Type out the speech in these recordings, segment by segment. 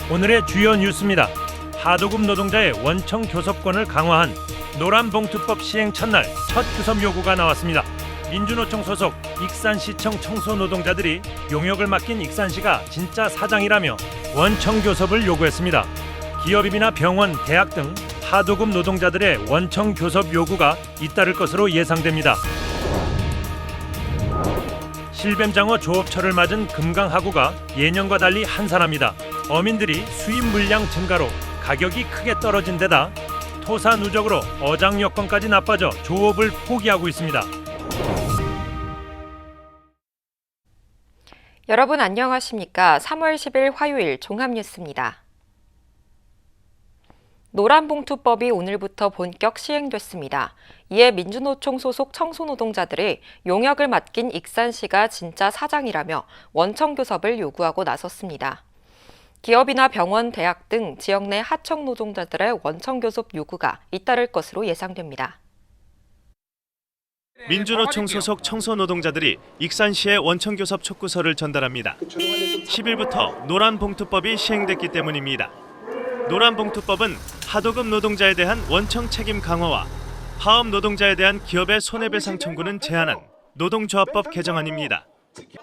오늘의 주요 뉴스입니다. 하도급 노동자의 원청 교섭권을 강화한 노란봉투법 시행 첫날 첫 교섭 요구가 나왔습니다. 민주노총 소속 익산시청 청소노동자들이 용역을 맡긴 익산시가 진짜 사장이라며 원청 교섭을 요구했습니다. 기업이나 병원, 대학 등 하도급 노동자들의 원청 교섭 요구가 잇따를 것으로 예상됩니다. 실뱀장어 조업철을 맞은 금강하구가 예년과 달리 한산합니다. 어민들이 수입 물량 증가로 가격이 크게 떨어진 데다 토사 누적으로 어장 여건까지 나빠져 조업을 포기하고 있습니다. 여러분 안녕하십니까? 3월 10일 화요일 종합뉴스입니다. 노란봉투법이 오늘부터 본격 시행됐습니다. 이에 민주노총 소속 청소노동자들이 용역을 맡긴 익산시가 진짜 사장이라며 원청교섭을 요구하고 나섰습니다. 기업이나 병원, 대학 등 지역 내 하청 노동자들의 원청교섭 요구가 잇따를 것으로 예상됩니다. 민주노총 소속 청소노동자들이 익산시에 원청교섭 촉구서를 전달합니다. 10일부터 노란봉투법이 시행됐기 때문입니다. 노란봉투법은 하도급 노동자에 대한 원청 책임 강화와 파업 노동자에 대한 기업의 손해배상 청구는 제한한 노동조합법 개정안입니다.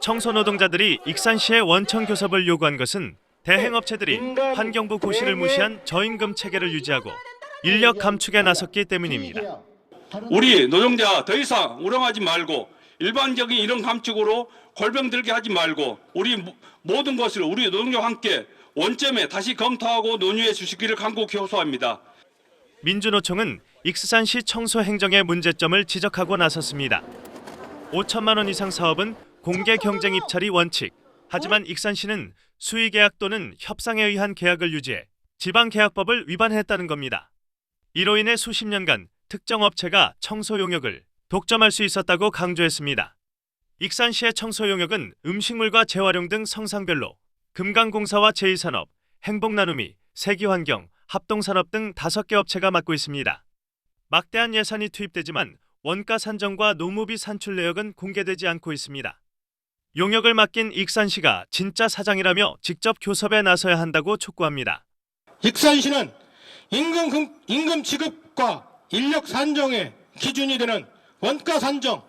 청소노동자들이 익산시에 원청교섭을 요구한 것은 대행업체들이 환경부 고시를 무시한 저임금 체계를 유지하고 인력 감축에 나섰기 때문입니다. 우리 노동자 더 이상 우롱하지 말고 일반적인 이런 감축으로 골병 들게 하지 말고 우리 모든 것을 우리 노동자와 함께 원점에 다시 검토하고 논의해 주시기를 간곡히 호소합니다. 민주노총은 익산시 청소 행정의 문제점을 지적하고 나섰습니다. 5천만 원 이상 사업은 공개 경쟁 입찰이 원칙. 하지만 익산시는 수의계약 또는 협상에 의한 계약을 유지해 지방계약법을 위반했다는 겁니다. 이로 인해 수십 년간 특정 업체가 청소 용역을 독점할 수 있었다고 강조했습니다. 익산시의 청소 용역은 음식물과 재활용 등 성상별로 금강공사와 제2산업, 행복나눔이, 세기환경, 합동산업 등 5개 업체가 맡고 있습니다. 막대한 예산이 투입되지만 원가 산정과 노무비 산출 내역은 공개되지 않고 있습니다. 용역을 맡긴 익산시가 진짜 사장이라며 직접 교섭에 나서야 한다고 촉구합니다. 익산시는 임금 지급과 인력 산정의 기준이 되는 원가 산정,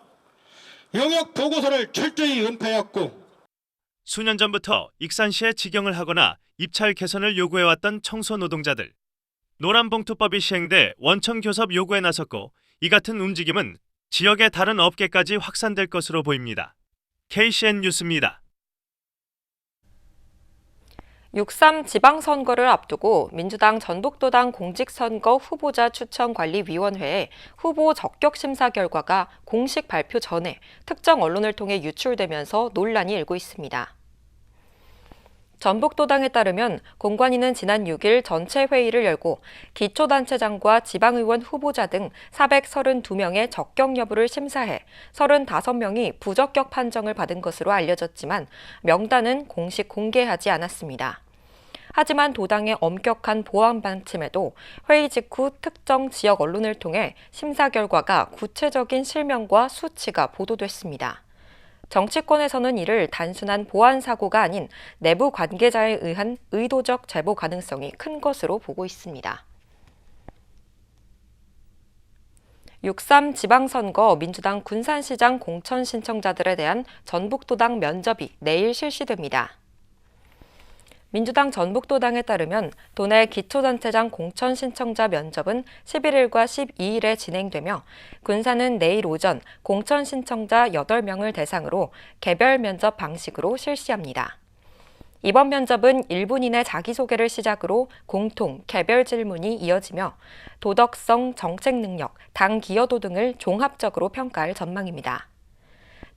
용역 보고서를 철저히 은폐했고 수년 전부터 익산시에 직영을 하거나 입찰 개선을 요구해왔던 청소노동자들. 노란봉투법이 시행돼 원청교섭 요구에 나섰고 이 같은 움직임은 지역의 다른 업계까지 확산될 것으로 보입니다. KCN 뉴스입니다. 6.3 지방선거를 앞두고 민주당 전북도당 공직선거 후보자 추천관리위원회의 후보 적격 심사 결과가 공식 발표 전에 특정 언론을 통해 유출되면서 논란이 일고 있습니다. 전북도당에 따르면 공관위는 지난 6일 전체 회의를 열고 기초단체장과 지방의원 후보자 등 432명의 적격 여부를 심사해 35명이 부적격 판정을 받은 것으로 알려졌지만 명단은 공식 공개하지 않았습니다. 하지만 도당의 엄격한 보안 방침에도 회의 직후 특정 지역 언론을 통해 심사 결과가 구체적인 실명과 수치가 보도됐습니다. 정치권에서는 이를 단순한 보안 사고가 아닌 내부 관계자에 의한 의도적 제보 가능성이 큰 것으로 보고 있습니다. 6.3 지방선거 민주당 군산시장 공천 신청자들에 대한 전북도당 면접이 내일 실시됩니다. 민주당 전북도당에 따르면 도내 기초단체장 공천 신청자 면접은 11일과 12일에 진행되며 군산은 내일 오전 공천 신청자 8명을 대상으로 개별 면접 방식으로 실시합니다. 이번 면접은 1분 이내 자기소개를 시작으로 공통, 개별 질문이 이어지며 도덕성, 정책 능력, 당 기여도 등을 종합적으로 평가할 전망입니다.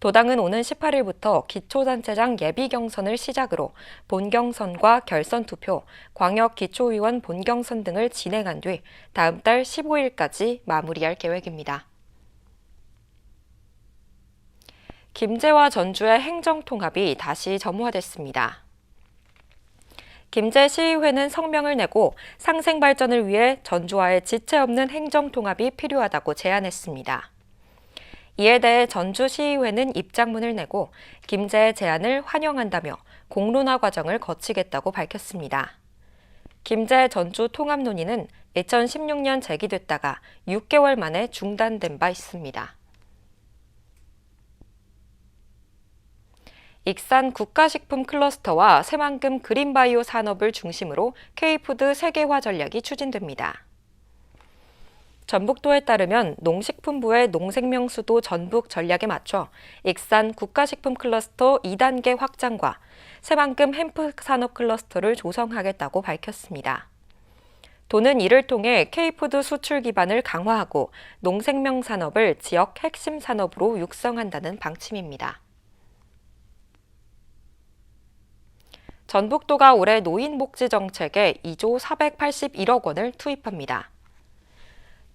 도당은 오는 18일부터 기초단체장 예비경선을 시작으로 본경선과 결선투표, 광역기초의원 본경선 등을 진행한 뒤 다음 달 15일까지 마무리할 계획입니다. 김제와 전주의 행정통합이 다시 점화됐습니다. 김제시의회는 성명을 내고 상생발전을 위해 전주와의 지체 없는 행정통합이 필요하다고 제안했습니다. 이에 대해 전주시의회는 입장문을 내고 김제의 제안을 환영한다며 공론화 과정을 거치겠다고 밝혔습니다. 김제 전주 통합 논의는 2016년 재개됐다가 6개월 만에 중단된 바 있습니다. 익산 국가식품 클러스터와 새만금 그린바이오 산업을 중심으로 K푸드 세계화 전략이 추진됩니다. 전북도에 따르면 농식품부의 농생명수도 전북 전략에 맞춰 익산 국가식품 클러스터 2단계 확장과 새만금 햄프 산업 클러스터를 조성하겠다고 밝혔습니다. 도는 이를 통해 K푸드 수출 기반을 강화하고 농생명 산업을 지역 핵심 산업으로 육성한다는 방침입니다. 전북도가 올해 노인복지 정책에 2조 481억 원을 투입합니다.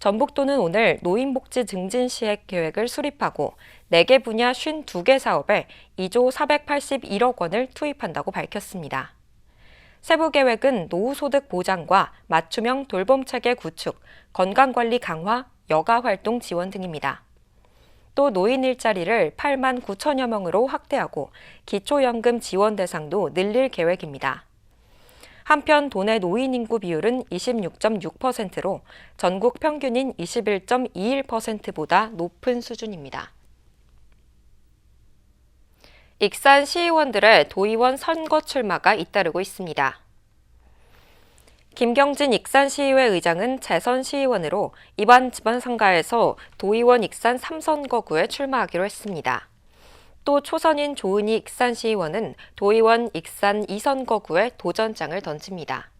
전북도는 오늘 노인복지 증진 시행 계획을 수립하고 4개 분야 52개 사업에 2조 481억 원을 투입한다고 밝혔습니다. 세부 계획은 노후소득 보장과 맞춤형 돌봄체계 구축, 건강관리 강화, 여가활동 지원 등입니다. 또 노인 일자리를 8만 9천여 명으로 확대하고 기초연금 지원 대상도 늘릴 계획입니다. 한편 도내 노인 인구 비율은 26.6%로 전국 평균인 21.21%보다 높은 수준입니다. 익산 시의원들의 도의원 선거 출마가 잇따르고 있습니다. 김경진 익산시의회 의장은 재선 시의원으로 이번 지방선거에서 도의원 익산 3선거구에 출마하기로 했습니다. 또 초선인 조은희 익산시의원은 도의원 익산 2선거구에 도전장을 던집니다.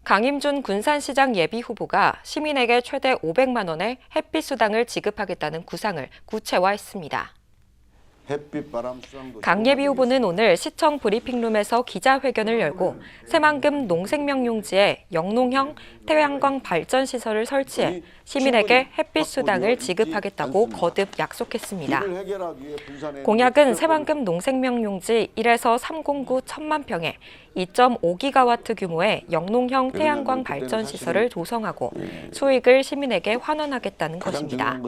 강임준 군산시장 예비후보가 시민에게 최대 500만 원의 햇빛수당을 지급하겠다는 구상을 구체화했습니다. 강 예비후보는 오늘 시청 브리핑룸에서 기자회견을 열고 새만금 농생명용지에 영농형 태양광 발전시설을 설치해 시민에게 햇빛수당을 지급하겠다고 거듭 약속했습니다. 공약은 새만금 농생명용지 1에서 309 천만 평에 2.5기가와트 규모의 영농형 태양광 발전시설을 조성하고 수익을 시민에게 환원하겠다는 것입니다.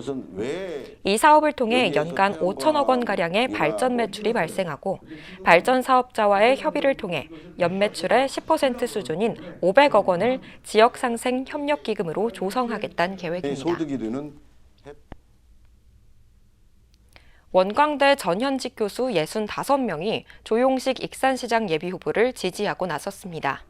이 사업을 통해 연간 5천억 원가량의 발전 매출이 발생하고 발전 사업자와의 협의를 통해 연매출의 10% 수준인 500억 원을 지역상생협력기금으로 조성하겠다는 계획입니다. 원광대 전현직 교수 65명이 조용식 익산시장 예비후보를 지지하고 나섰습니다.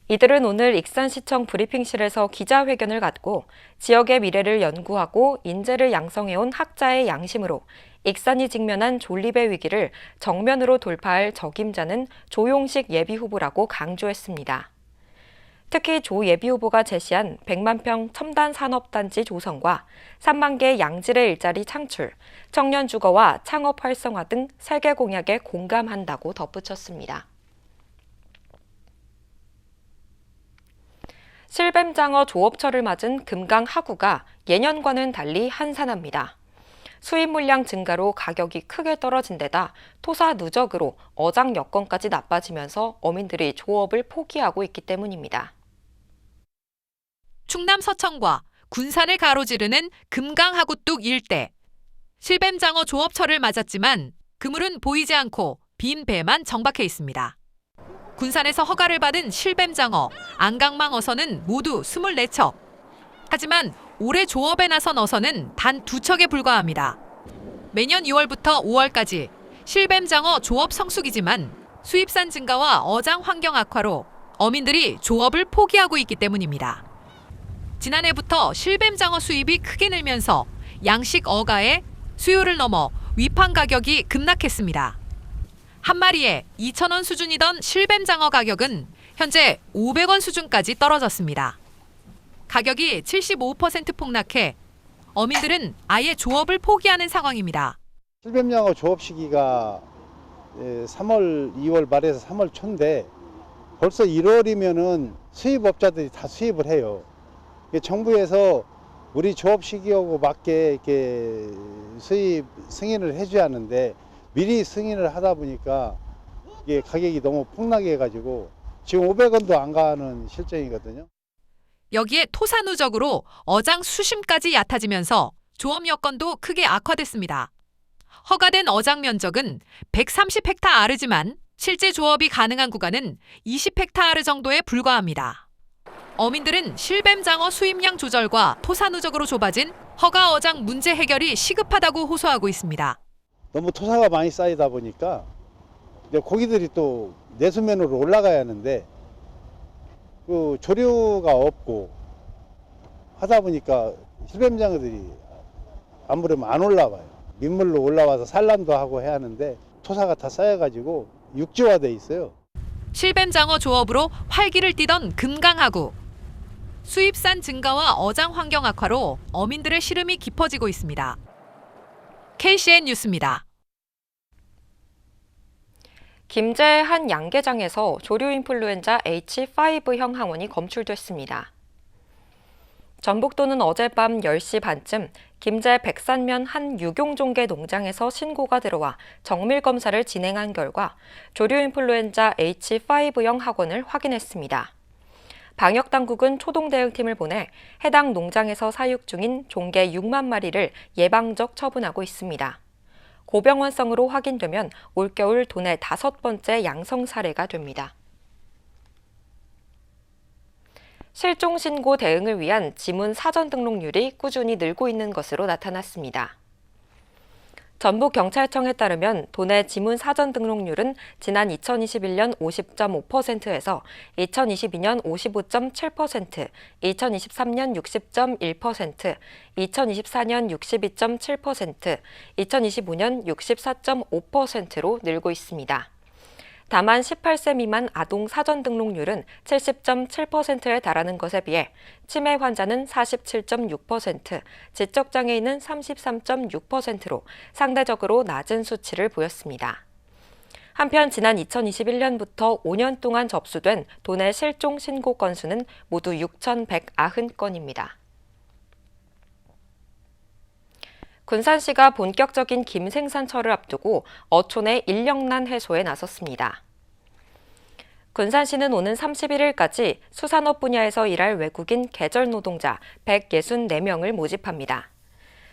이들은 오늘 익산시청 브리핑실에서 기자회견을 갖고 지역의 미래를 연구하고 인재를 양성해온 학자의 양심으로 익산이 직면한 존립의 위기를 정면으로 돌파할 적임자는 조용식 예비후보라고 강조했습니다. 특히 조 예비후보가 제시한 100만 평 첨단 산업단지 조성과 3만 개 양질의 일자리 창출, 청년 주거와 창업 활성화 등 3개 공약에 공감한다고 덧붙였습니다. 실뱀장어 조업철을 맞은 금강 하구가 예년과는 달리 한산합니다. 수입 물량 증가로 가격이 크게 떨어진 데다 토사 누적으로 어장 여건까지 나빠지면서 어민들이 조업을 포기하고 있기 때문입니다. 충남 서천과 군산을 가로지르는 금강하구뚝 일대. 실뱀장어 조업철을 맞았지만 그물은 보이지 않고 빈 배만 정박해 있습니다. 군산에서 허가를 받은 실뱀장어, 안강망 어선은 모두 24척. 하지만 올해 조업에 나선 어선은 단 2척에 불과합니다. 매년 2월부터 5월까지 실뱀장어 조업 성수기지만 수입산 증가와 어장 환경 악화로 어민들이 조업을 포기하고 있기 때문입니다. 지난해부터 실뱀장어 수입이 크게 늘면서 양식 어가의 수요를 넘어 위판 가격이 급락했습니다. 한 마리에 2,000원 수준이던 실뱀장어 가격은 현재 500원 수준까지 떨어졌습니다. 가격이 75% 폭락해 어민들은 아예 조업을 포기하는 상황입니다. 실뱀장어 조업 시기가 3월, 2월 말에서 3월 초인데 벌써 1월이면은 수입업자들이 다 수입을 해요. 정부에서 우리 조업 시기하고 맞게 이렇게 수입 승인을 해줘야 하는데 미리 승인을 하다 보니까 이게 가격이 너무 폭락해가지고 지금 500원도 안 가는 실정이거든요. 여기에 토사 누적으로 어장 수심까지 얕아지면서 조업 여건도 크게 악화됐습니다. 허가된 어장 면적은 130헥타 아르지만 실제 조업이 가능한 구간은 20헥타르 정도에 불과합니다. 어민들은 실뱀장어 수입량 조절과 토사 누적으로 좁아진 허가 어장 문제 해결이 시급하다고 호소하고 있습니다. 너무 토사가 많이 쌓이다 보니까 이제 고기들이 또 내수면으로 올라가야 하는데 그 조류가 없고 하다 보니까 실뱀장어들이 아무래도 안 올라와요. 민물로 올라와서 산란도 하고 해야 하는데 토사가 다 쌓여가지고 육지화돼 있어요. 실뱀장어 조업으로 활기를 띠던 금강하구. 수입산 증가와 어장 환경 악화로 어민들의 시름이 깊어지고 있습니다. KCN 뉴스입니다. 김제 한 양계장에서 조류 인플루엔자 H5형 항원이 검출됐습니다. 전북도는 어젯밤 10시 반쯤 김제 백산면 한 유경종계 농장에서 신고가 들어와 정밀 검사를 진행한 결과 조류 인플루엔자 H5형 항원을 확인했습니다. 방역당국은 초동대응팀을 보내 해당 농장에서 사육 중인 종개 6만 마리를 예방적 처분하고 있습니다. 고병원성으로 확인되면 올겨울 도내 5번째 양성 사례가 됩니다. 실종 신고 대응을 위한 지문 사전 등록률이 꾸준히 늘고 있는 것으로 나타났습니다. 전북경찰청에 따르면 도내 지문 사전 등록률은 지난 2021년 50.5%에서 2022년 55.7%, 2023년 60.1%, 2024년 62.7%, 2025년 64.5%로 늘고 있습니다. 다만 18세 미만 아동 사전 등록률은 70.7%에 달하는 것에 비해 치매 환자는 47.6%, 지적장애인은 33.6%로 상대적으로 낮은 수치를 보였습니다. 한편 지난 2021년부터 5년 동안 접수된 도내 실종 신고 건수는 모두 6,190건입니다. 군산시가 본격적인 김 생산철을 앞두고 어촌의 인력난 해소에 나섰습니다. 군산시는 오는 31일까지 수산업 분야에서 일할 외국인 계절 노동자 164명을 모집합니다.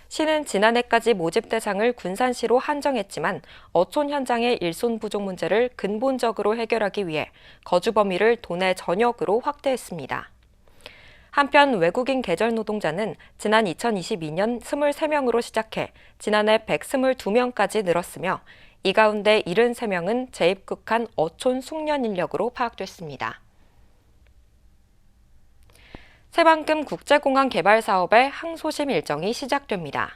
시는 지난해까지 모집 대상을 군산시로 한정했지만 어촌 현장의 일손 부족 문제를 근본적으로 해결하기 위해 거주 범위를 도내 전역으로 확대했습니다. 한편 외국인 계절 노동자는 지난 2022년 23명으로 시작해 지난해 122명까지 늘었으며 이 가운데 73명은 재입국한 어촌 숙련 인력으로 파악됐습니다. 새만금 국제공항 개발 사업의 항소심 일정이 시작됩니다.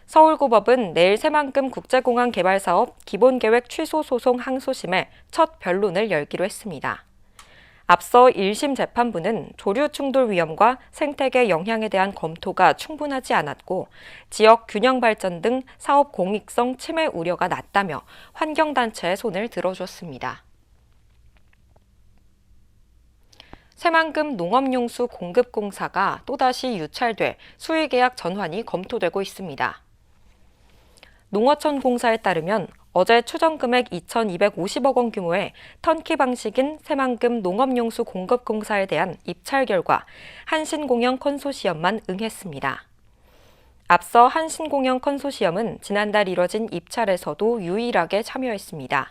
서울고법은 내일 새만금 국제공항 개발 사업 기본계획 취소 소송 항소심의 첫 변론을 열기로 했습니다. 앞서 1심 재판부는 조류 충돌 위험과 생태계 영향에 대한 검토가 충분하지 않았고 지역 균형 발전 등 사업 공익성 침해 우려가 낮다며 환경단체의 손을 들어줬습니다. 새만금 농업용수 공급공사가 또다시 유찰돼 수의계약 전환이 검토되고 있습니다. 농어촌 공사에 따르면 어제 추정금액 2,250억 원 규모의 턴키 방식인 새만금 농업용수 공급공사에 대한 입찰 결과 한신공영 컨소시엄만 응했습니다. 앞서 한신공영 컨소시엄은 지난달 이뤄진 입찰에서도 유일하게 참여했습니다.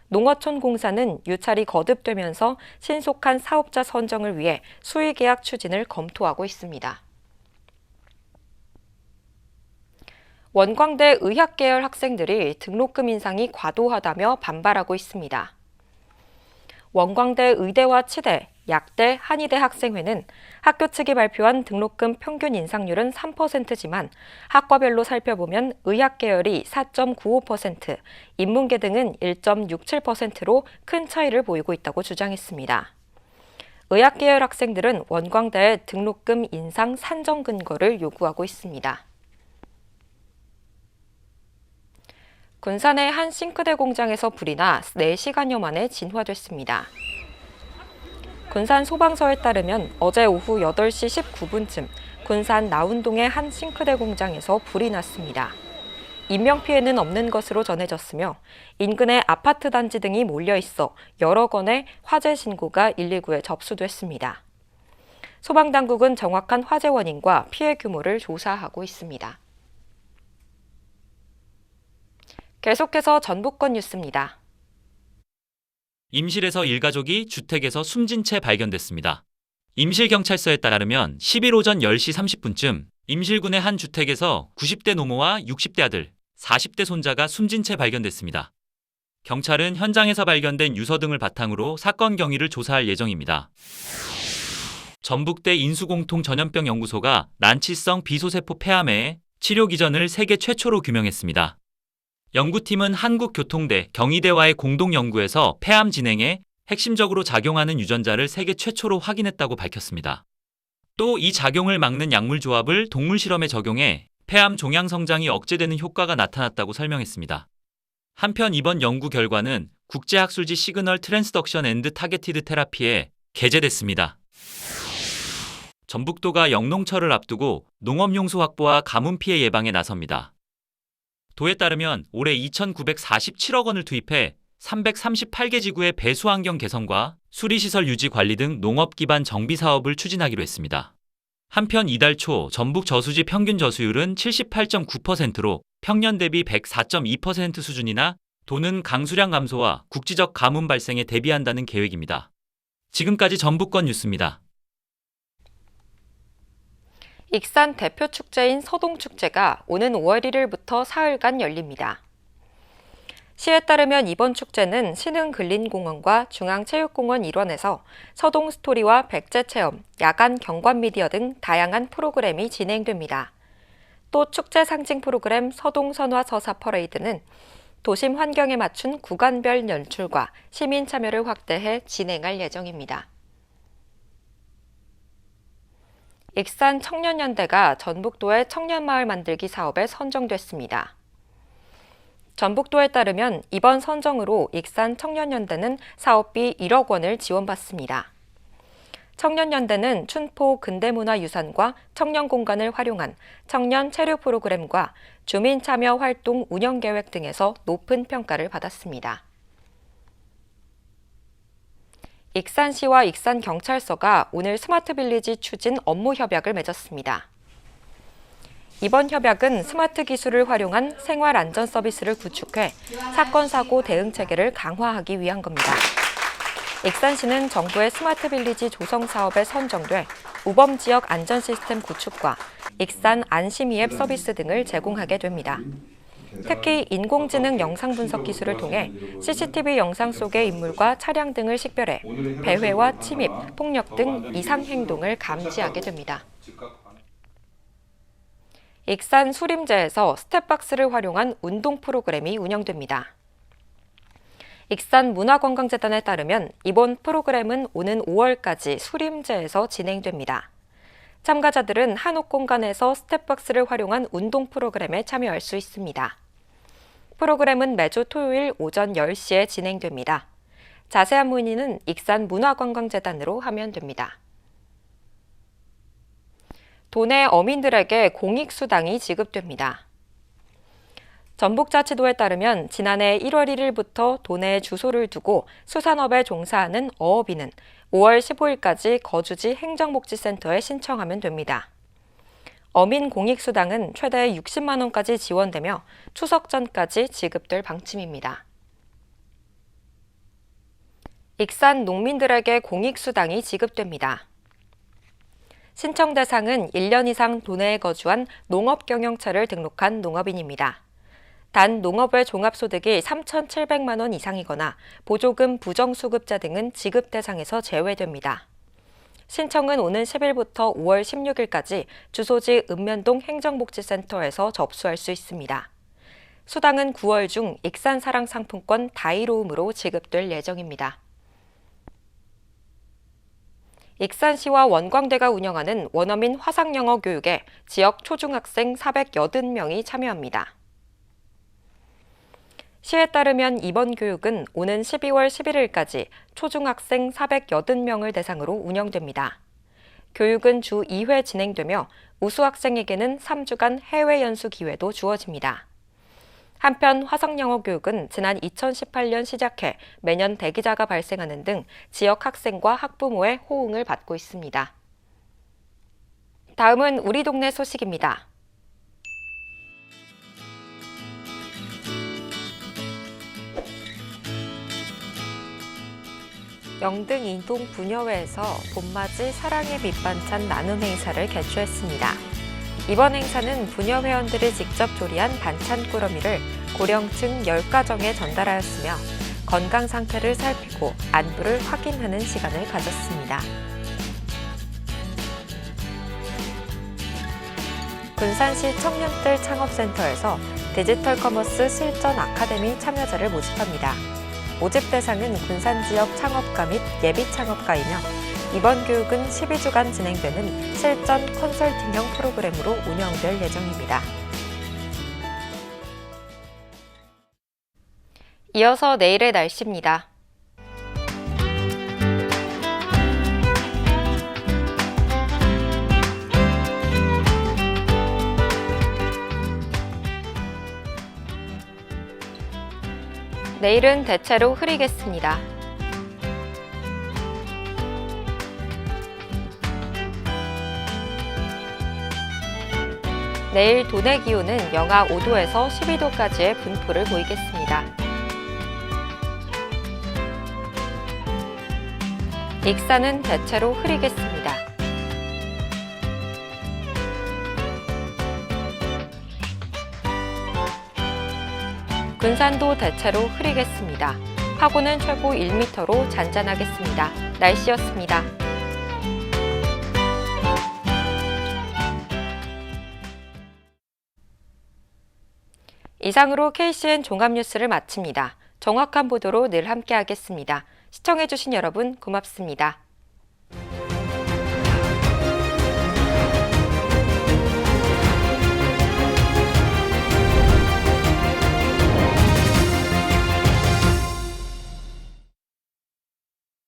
농어촌 공사는 유찰이 거듭되면서 신속한 사업자 선정을 위해 수의계약 추진을 검토하고 있습니다. 원광대 의학계열 학생들이 등록금 인상이 과도하다며 반발하고 있습니다. 원광대 의대와 치대, 약대, 한의대 학생회는 학교 측이 발표한 등록금 평균 인상률은 3%지만 학과별로 살펴보면 의학계열이 4.95%, 인문계 등은 1.67%로 큰 차이를 보이고 있다고 주장했습니다. 의학계열 학생들은 원광대의 등록금 인상 산정 근거를 요구하고 있습니다. 군산의 한 싱크대 공장에서 불이 나 4시간여 만에 진화됐습니다. 군산 소방서에 따르면 어제 오후 8시 19분쯤 군산 나운동의 한 싱크대 공장에서 불이 났습니다. 인명피해는 없는 것으로 전해졌으며 인근의 아파트 단지 등이 몰려 있어 여러 건의 화재 신고가 119에 접수됐습니다. 소방당국은 정확한 화재 원인과 피해 규모를 조사하고 있습니다. 계속해서 전북권 뉴스입니다. 임실에서 일가족이 주택에서 숨진 채 발견됐습니다. 임실경찰서에 따르면 10일 오전 10시 30분쯤 임실군의 한 주택에서 90대 노모와 60대 아들, 40대 손자가 숨진 채 발견됐습니다. 경찰은 현장에서 발견된 유서 등을 바탕으로 사건 경위를 조사할 예정입니다. 전북대 인수공통전염병연구소가 난치성 비소세포 폐암의 치료 기전을 세계 최초로 규명했습니다. 연구팀은 한국교통대, 경희대와의 공동 연구에서 폐암 진행에 핵심적으로 작용하는 유전자를 세계 최초로 확인했다고 밝혔습니다. 또 이 작용을 막는 약물 조합을 동물 실험에 적용해 폐암 종양 성장이 억제되는 효과가 나타났다고 설명했습니다. 한편 이번 연구 결과는 국제학술지 시그널 트랜스덕션 앤드 타겟티드 테라피에 게재됐습니다. 전북도가 영농철을 앞두고 농업용수 확보와 가뭄 피해 예방에 나섭니다. 도에 따르면 올해 2,947억 원을 투입해 338개 지구의 배수 환경 개선과 수리시설 유지 관리 등 농업 기반 정비 사업을 추진하기로 했습니다. 한편 이달 초 전북 저수지 평균 저수율은 78.9%로 평년 대비 104.2% 수준이나 도는 강수량 감소와 국지적 가뭄 발생에 대비한다는 계획입니다. 지금까지 전북권 뉴스입니다. 익산 대표 축제인 서동축제가 오는 5월 1일부터 사흘간 열립니다. 시에 따르면 이번 축제는 신흥근린공원과 중앙체육공원 일원에서 서동스토리와 백제체험, 야간 경관미디어 등 다양한 프로그램이 진행됩니다. 또 축제 상징 프로그램 서동선화 서사 퍼레이드는 도심 환경에 맞춘 구간별 연출과 시민 참여를 확대해 진행할 예정입니다. 익산 청년연대가 전북도의 청년마을 만들기 사업에 선정됐습니다. 전북도에 따르면 이번 선정으로 익산 청년연대는 사업비 1억 원을 지원받습니다. 청년연대는 춘포 근대문화유산과 청년공간을 활용한 청년 체류 프로그램과 주민참여 활동 운영계획 등에서 높은 평가를 받았습니다. 익산시와 익산경찰서가 오늘 스마트빌리지 추진 업무 협약을 맺었습니다. 이번 협약은 스마트 기술을 활용한 생활안전 서비스를 구축해 사건 사고 대응 체계를 강화하기 위한 겁니다. 익산시는 정부의 스마트빌리지 조성 사업에 선정돼 우범 지역 안전 시스템 구축과 익산 안심 이앱 서비스 등을 제공하게 됩니다. 특히 인공지능 영상 분석 기술을 통해 CCTV 영상 속의 인물과 차량 등을 식별해 배회와 침입, 폭력 등 이상 행동을 감지하게 됩니다. 익산 수림제에서 스텝박스를 활용한 운동 프로그램이 운영됩니다. 익산 문화관광재단에 따르면 이번 프로그램은 오는 5월까지 수림제에서 진행됩니다. 참가자들은 한옥 공간에서 스텝박스를 활용한 운동 프로그램에 참여할 수 있습니다. 프로그램은 매주 토요일 오전 10시에 진행됩니다. 자세한 문의는 익산 문화관광재단으로 하면 됩니다. 도내 어민들에게 공익수당이 지급됩니다. 전북자치도에 따르면 지난해 1월 1일부터 도내에 주소를 두고 수산업에 종사하는 어업인은 5월 15일까지 거주지 행정복지센터에 신청하면 됩니다. 어민 공익수당은 최대 60만 원까지 지원되며 추석 전까지 지급될 방침입니다. 익산 농민들에게 공익수당이 지급됩니다. 신청 대상은 1년 이상 도내에 거주한 농업경영체를 등록한 농업인입니다. 단 농업의 종합소득이 3,700만 원 이상이거나 보조금 부정수급자 등은 지급 대상에서 제외됩니다. 신청은 오는 10일부터 5월 16일까지 주소지 읍면동 행정복지센터에서 접수할 수 있습니다. 수당은 9월 중 익산사랑상품권 다이로움으로 지급될 예정입니다. 익산시와 원광대가 운영하는 원어민 화상영어 교육에 지역 초중학생 480명이 참여합니다. 시에 따르면 이번 교육은 오는 12월 11일까지 초중학생 480명을 대상으로 운영됩니다. 교육은 주 2회 진행되며 우수 학생에게는 3주간 해외 연수 기회도 주어집니다. 한편 화상영어 교육은 지난 2018년 시작해 매년 대기자가 발생하는 등 지역 학생과 학부모의 호응을 받고 있습니다. 다음은 우리 동네 소식입니다. 영등 인동 부녀회에서 봄맞이 사랑의 밑반찬 나눔 행사를 개최했습니다. 이번 행사는 부녀 회원들이 직접 조리한 반찬 꾸러미를 고령층 10가정에 전달하였으며 건강 상태를 살피고 안부를 확인하는 시간을 가졌습니다. 군산시 청년들 창업센터에서 디지털 커머스 실전 아카데미 참여자를 모집합니다. 모집 대상은 군산 지역 창업가 및 예비 창업가이며 이번 교육은 12주간 진행되는 실전 컨설팅형 프로그램으로 운영될 예정입니다. 이어서 내일의 날씨입니다. 내일은 대체로 흐리겠습니다. 내일 도내 기온은 영하 5도에서 12도까지의 분포를 보이겠습니다. 익산은 대체로 흐리겠습니다. 군산도 대체로 흐리겠습니다. 파고는 최고 1m로 잔잔하겠습니다. 날씨였습니다. 이상으로 KCN 종합뉴스를 마칩니다. 정확한 보도로 늘 함께하겠습니다. 시청해주신 여러분 고맙습니다.